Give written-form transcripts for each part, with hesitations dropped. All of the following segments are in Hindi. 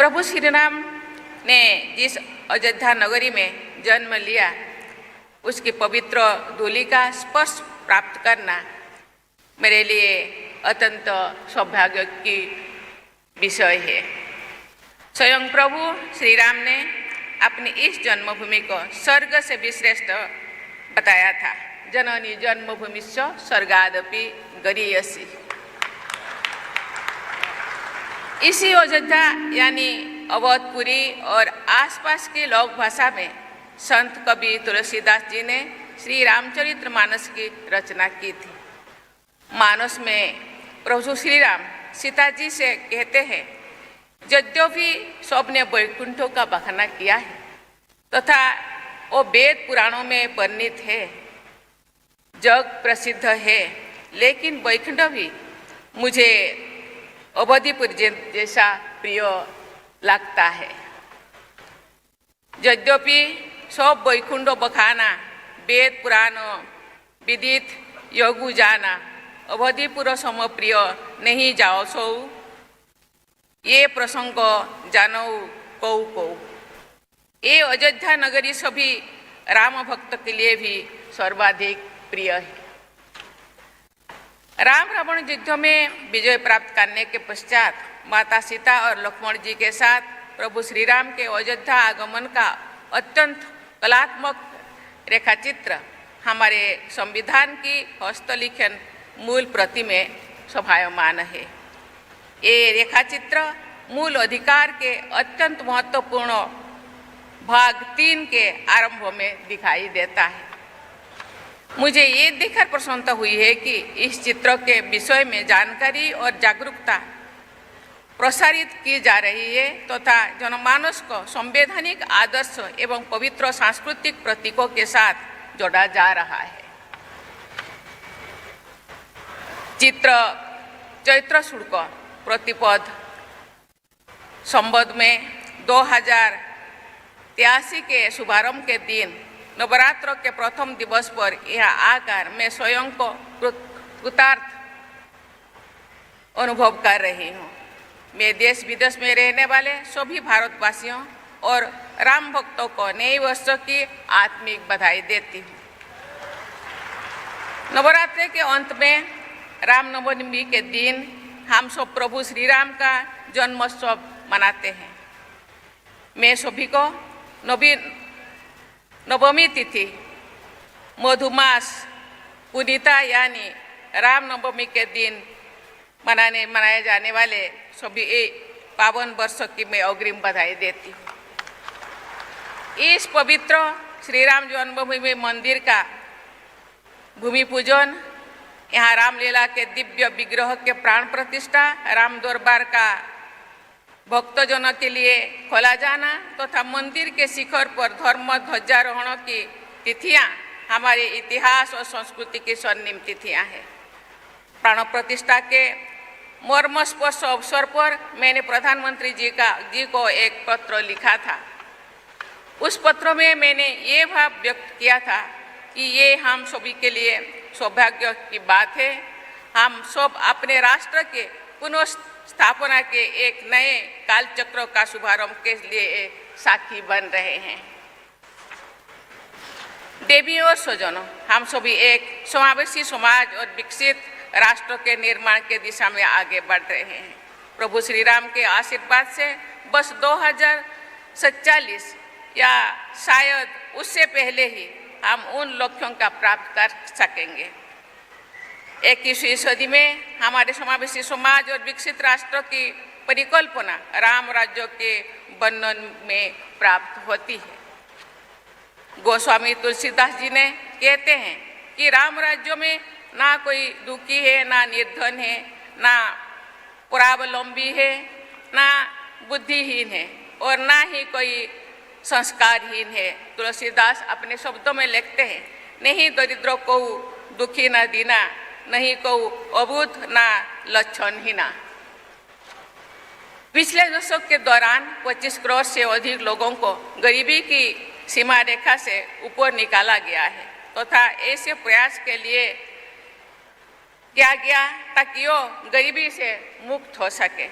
प्रभु श्री राम ने जिस अयोध्या नगरी में जन्म लिया उसकी पवित्र धूलि का स्पर्श प्राप्त करना मेरे लिए अत्यंत सौभाग्य की विषय है। स्वयं प्रभु श्री राम ने अपनी इस जन्मभूमि को स्वर्ग से भी श्रेष्ठ बताया था। जननी जन्मभूमिश्च स्वर्गादपि गरीयसी। इसी अयोध्या यानी अवधपुरी और आसपास के लोक भाषा में संत कवि तुलसीदास जी ने श्री रामचरितमानस की रचना की थी। मानस में प्रभु श्री राम सीता जी से कहते हैं, यद्यपि सबने वैकुंठों का बखाना किया है तथा वो वेद पुराणों में वर्णित है, जग प्रसिद्ध है, लेकिन वैकुंठ भी मुझे अवधिपुर जैसा प्रिय लगता है। यद्यपि सब वैकुंठ बखाना वेद पुराण विदित योगु जाना अवधिपुर सम प्रिय नहीं जाओ सो ये प्रसंग जानो कौ कौ। ये अयोध्या नगरी सभी राम भक्त के लिए भी सर्वाधिक प्रिय है। राम रावण युद्ध में विजय प्राप्त करने के पश्चात माता सीता और लक्ष्मण जी के साथ प्रभु श्री राम के अयोध्या आगमन का अत्यंत कलात्मक रेखाचित्र हमारे संविधान की हस्तलिखन मूल प्रति में शोभायमान है। ये रेखाचित्र मूल अधिकार के अत्यंत महत्वपूर्ण भाग 3 के आरंभ में दिखाई देता है। मुझे ये देखकर प्रसन्नता हुई है कि इस चित्र के विषय में जानकारी और जागरूकता प्रसारित की जा रही है तथा जनमानस को संवैधानिक आदर्श एवं पवित्र सांस्कृतिक प्रतीकों के साथ जोड़ा जा रहा है। चित्र चैत्र शुक्ल प्रतिपद संवत में 2083 के शुभारंभ के दिन नवरात्र के प्रथम दिवस पर यहाँ आकर मैं स्वयं को कृतार्थ अनुभव कर रही हूँ। मैं देश विदेश में रहने वाले सभी भारतवासियों और राम भक्तों को नए वर्ष की आत्मिक बधाई देती हूँ। नवरात्रि के अंत में रामनवमी के दिन हम सब प्रभु श्री राम का जन्मोत्सव मनाते हैं। मैं सभी को नवमी तिथि मधुमास पुनीता यानी रामनवमी के दिन मनाए जाने वाले सभी पावन वर्ष की मैं अग्रिम बधाई देती हूँ। इस पवित्र श्री राम जन्मभूमि मंदिर का भूमि पूजन, यहाँ रामलीला के दिव्य विग्रह के प्राण प्रतिष्ठा, राम दरबार का भक्तजनों के लिए खोला जाना तथा मंदिर के शिखर पर धर्म ध्वजारोहण की तिथियां हमारे इतिहास और संस्कृति की स्वर्णिम तिथियां हैं। प्राण प्रतिष्ठा के मर्मस्पर्श अवसर पर मैंने प्रधानमंत्री जी को एक पत्र लिखा था। उस पत्र में मैंने ये भाव व्यक्त किया था कि ये हम सभी के लिए सौभाग्य की बात है। हम सब अपने राष्ट्र के पुनः स्थापना के एक नए कालचक्र का शुभारंभ के लिए साक्षी बन रहे हैं। देवी और स्वजनों, हम सभी एक समावेशी समाज और विकसित राष्ट्र के निर्माण के दिशा में आगे बढ़ रहे हैं। प्रभु श्री राम के आशीर्वाद से बस 2047 या शायद उससे पहले ही हम उन लक्ष्यों का प्राप्त कर सकेंगे। 21वीं सदी में हमारे समावेशी समाज और विकसित राष्ट्र की परिकल्पना राम राज्य के वर्णन में प्राप्त होती है। गोस्वामी तुलसीदास जी ने कहते हैं कि राम राज्य में ना कोई दुखी है, ना निर्धन है, ना परावलंबी है, ना बुद्धिहीन है और ना ही कोई संस्कारहीन है। तुलसीदास अपने शब्दों में लिखते हैं, नहीं दरिद्र को दुखी न दीना, नहीं को अबूझ ना लक्षणहीना। पिछले दशक के दौरान 25 करोड़ से अधिक लोगों को गरीबी की सीमा रेखा से ऊपर निकाला गया है तथा ऐसे प्रयास के लिए किया गया ताकि वो गरीबी से मुक्त हो सके।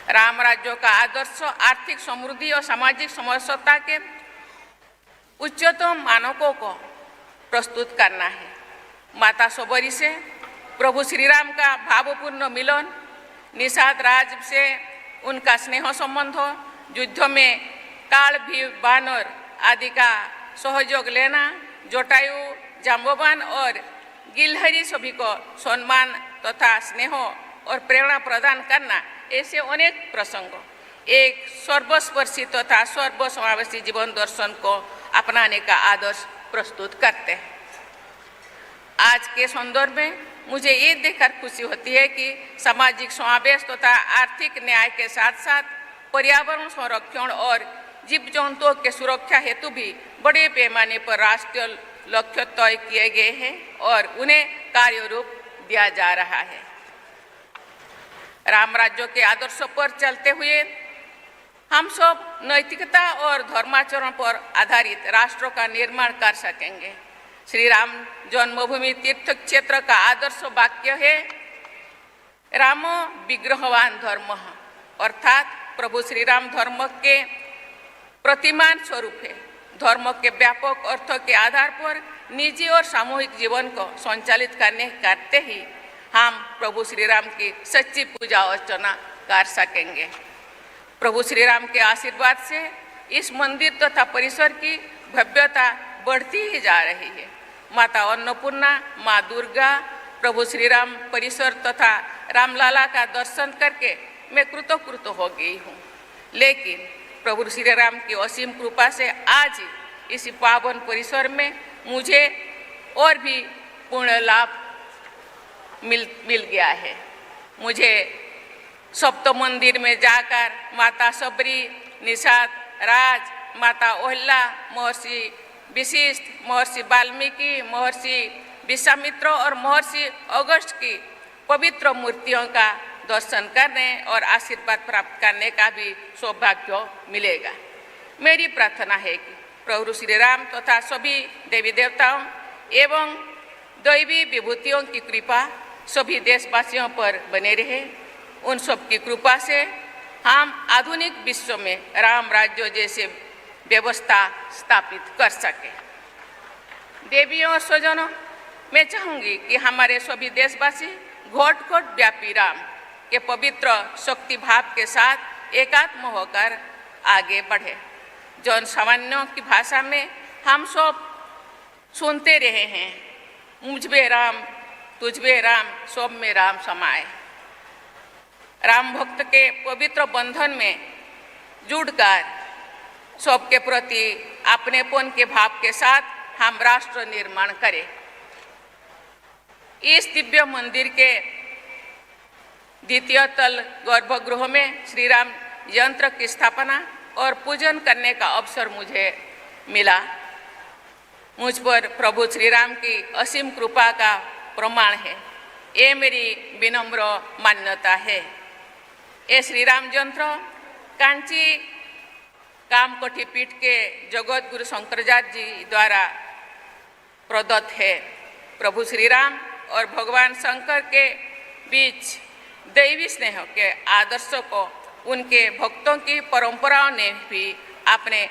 राम राज्य का आदर्श आर्थिक समृद्धि और सामाजिक समरसता के उच्चतम मानकों को प्रस्तुत करना है। माता सबरी से प्रभु श्री राम का भावपूर्ण मिलन, निषाद राज से उनका स्नेह संबंध, युद्ध में काल भी बानर आदि का सहयोग लेना, जटायु, जाम्बवान और गिलहरी सभी को सम्मान तथा स्नेह और प्रेरणा प्रदान करना, ऐसे अनेक प्रसंग एक सर्वस्पर्शी तथा सर्वसमावेशी जीवन दर्शन को अपनाने का आदर्श प्रस्तुत करते हैं। आज के संदर्भ में मुझे ये देखकर खुशी होती है कि सामाजिक समावेश तथा आर्थिक न्याय के साथ साथ पर्यावरण संरक्षण और जीव जंतुओं के सुरक्षा हेतु भी बड़े पैमाने पर राष्ट्रीय लक्ष्य तय किए गए हैं और उन्हें कार्य रूप दिया जा रहा है। राम राज्य के आदर्शों पर चलते हुए हम सब नैतिकता और धर्माचरण पर आधारित राष्ट्र का निर्माण कर सकेंगे। श्री राम जन्मभूमि तीर्थ क्षेत्र का आदर्श वाक्य है, रामो विग्रहवान धर्म, अर्थात प्रभु श्री राम धर्म के प्रतिमान स्वरूप है। धर्म के व्यापक अर्थ के आधार पर निजी और सामूहिक जीवन को संचालित करते ही हम प्रभु श्री राम की सच्ची पूजा अर्चना कर सकेंगे। प्रभु श्री राम के आशीर्वाद से इस मंदिर तथा परिसर की भव्यता बढ़ती ही जा रही है। माता अन्नपूर्णा, माँ दुर्गा, प्रभु श्री राम परिसर तथा रामलला का दर्शन करके मैं कृतकृत हो गई हूँ। लेकिन प्रभु श्री राम की असीम कृपा से आज इस पावन परिसर में मुझे और भी पूर्ण लाभ मिल गया है। मुझे सप्त मंदिर में जाकर माता सबरी, निषाद राज, माता ओहला, महर्षि विशिष्ट, महर्षि वाल्मीकि, महर्षि विश्वामित्र और महर्षि अगस्त की पवित्र मूर्तियों का दर्शन करने और आशीर्वाद प्राप्त करने का भी सौभाग्य मिलेगा। मेरी प्रार्थना है कि प्रभु श्री राम तथा सभी देवी देवताओं एवं दैवी विभूतियों की कृपा सभी देशवासियों पर बने रहे। उन सब की कृपा से हम आधुनिक विश्व में राम राज्य जैसे व्यवस्था स्थापित कर सके। देवियों और स्वजनों, मैं चाहूँगी कि हमारे सभी देशवासी घोट घोट व्यापी राम के पवित्र शक्ति भाव के साथ एकात्म होकर आगे बढ़े। जन सामान्यों की भाषा में हम सब सुनते रहे हैं, मुझमें राम, तुझमें राम, सब में राम समाए। राम भक्त के पवित्र बंधन में जुड़कर सबके प्रति अपनेपन के भाव के साथ हम राष्ट्र निर्माण करें। इस दिव्य मंदिर के द्वितीय तल गर्भगृह में श्री राम यंत्र की स्थापना और पूजन करने का अवसर मुझे मिला। मुझ पर प्रभु श्री राम की असीम कृपा का प्रमाण है। ये मेरी विनम्र मान्यता है। ये श्री राम यंत्र कांची कामकोठी पीठ के जगत गुरु शंकराचार्य जी द्वारा प्रदत्त है। प्रभु श्री राम और भगवान शंकर के बीच दैवी स्नेह के आदर्श को उनके भक्तों की परंपराओं ने भी अपने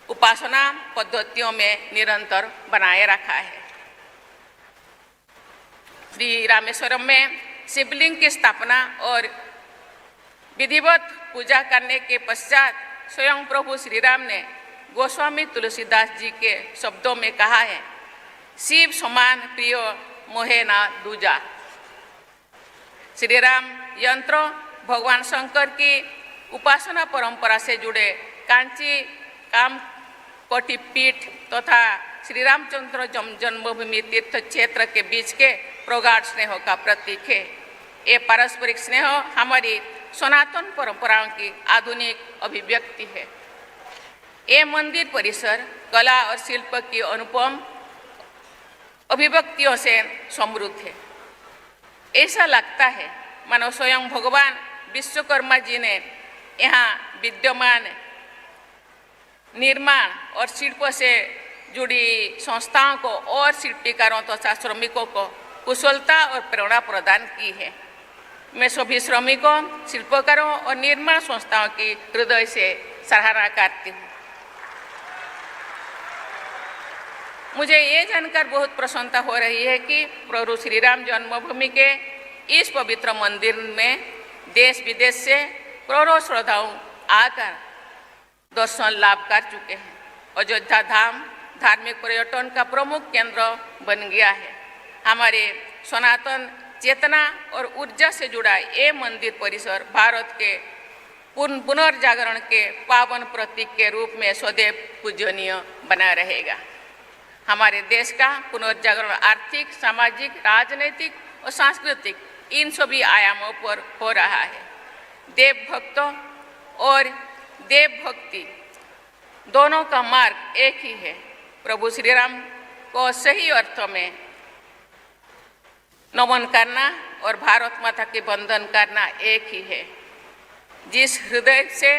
उपासना पद्धतियों में निरंतर बनाए रखा है। श्री रामेश्वरम में शिवलिंग की स्थापना और विधिवत पूजा करने के पश्चात स्वयं प्रभु श्री राम ने गोस्वामी तुलसीदास जी के शब्दों में कहा है, शिव समान प्रिय मोहे ना दूजा। श्री राम यंत्र भगवान शंकर की उपासना परंपरा से जुड़े कांची कामकोठी पीठ तथा श्री रामचंद्र जन्मभूमि तीर्थ क्षेत्र के बीच के प्रगाढ़ स्नेह का प्रतीक है। ये पारस्परिक स्नेह हमारी सनातन परंपराओं की आधुनिक अभिव्यक्ति है। ये मंदिर परिसर कला और शिल्प की अनुपम अभिव्यक्तियों से समृद्ध है। ऐसा लगता है मानो स्वयं भगवान विश्वकर्मा जी ने यहाँ विद्यमान निर्माण और शिल्प से जुड़ी संस्थाओं को और शिल्पकारों तथा श्रमिकों को कुशलता और प्रेरणा प्रदान की है। मैं सभी श्रमिकों, शिल्पकारों और निर्माण संस्थाओं की हृदय से सराहना करती हूँ। मुझे ये जानकर बहुत प्रसन्नता हो रही है कि प्रभु श्री राम जन्मभूमि के इस पवित्र मंदिर में देश विदेश से करोड़ों श्रद्धालु आकर दर्शन लाभ कर चुके हैं। अयोध्या धाम धार्मिक पर्यटन का प्रमुख केंद्र बन गया है। हमारे सनातन चेतना और ऊर्जा से जुड़ा ये मंदिर परिसर भारत के पुनर्जागरण के पावन प्रतीक के रूप में सदैव पूजनीय बना रहेगा। हमारे देश का पुनर्जागरण आर्थिक, सामाजिक, राजनीतिक और सांस्कृतिक इन सभी आयामों पर हो रहा है। देवभक्तों और देवभक्ति दोनों का मार्ग एक ही है। प्रभु श्री राम को सही अर्थों में नमन करना और भारत माता के वंदन करना एक ही है। जिस हृदय से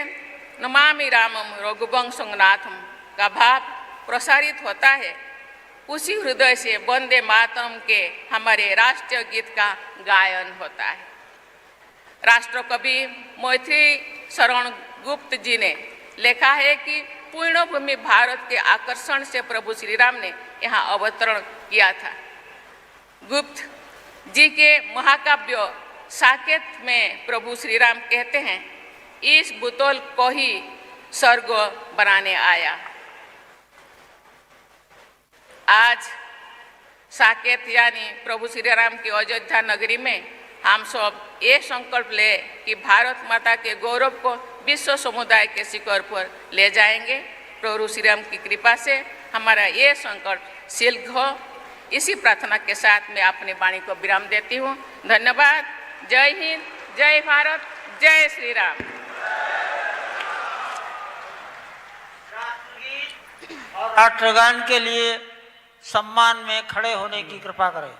नमामि रामम रघुवंशनाथम का भाव प्रसारित होता है, उसी हृदय से वंदे मातरम के हमारे राष्ट्रीय गीत का गायन होता है। राष्ट्रकवि मैथिली शरण गुप्त जी ने लिखा है कि पुण्यभूमि भारत के आकर्षण से प्रभु श्री राम ने यहाँ अवतरण किया था। गुप्त जी के महाकाव्य साकेत में प्रभु श्री राम कहते हैं, इस बुतौल को ही स्वर्ग बनाने आया। आज साकेत यानी प्रभु श्री राम की अयोध्या नगरी में हम सब ये संकल्प ले कि भारत माता के गौरव को विश्व समुदाय के शिखर पर ले जाएंगे। प्रभु श्री राम की कृपा से हमारा ये संकल्प सिद्ध हो। इसी प्रार्थना के साथ मैं अपनी वाणी को विराम देती हूँ। धन्यवाद। जय हिंद, जय भारत, जय श्री राम। राष्ट्रगान के लिए सम्मान में खड़े होने की कृपा करें।